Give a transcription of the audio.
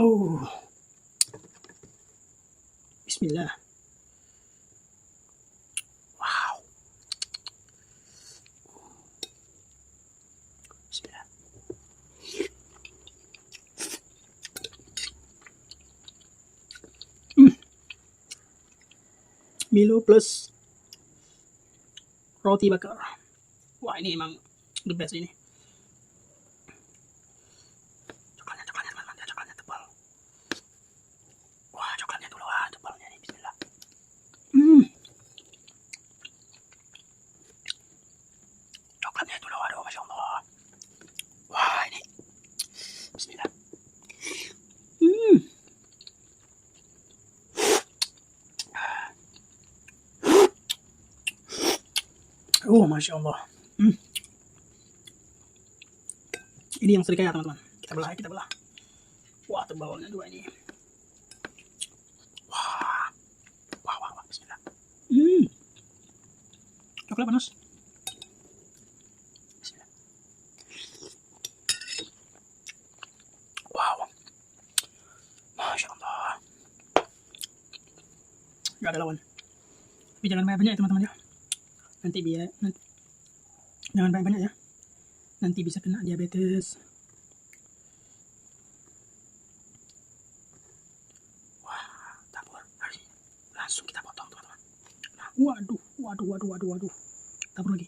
Oh, bismillah. Wow. Bismillah. Milo plus roti bakar. Wah, ini emang the best ini. Coklatnya teman-teman, coklatnya tebal. Wah, coklatnya dulu tebalnya nih, bismillah. Coklatnya itu loh, aduh, masya Allah. Wah, ini bismillah. Oh, masya Allah. Ini yang serikaya teman-teman. Kita belah. Wah, tebalnya dua ini. Wah, bismillah. Coklat panas. Bismillah. Wow, masya Allah. Gak ada lawan. Tapi jangan banyak-banyak ya teman-teman ya. Jangan banyak-banyak ya. Nanti bisa kena diabetes. Wah, tabur. Langsung kita potong teman-teman. Waduh. Tabur lagi.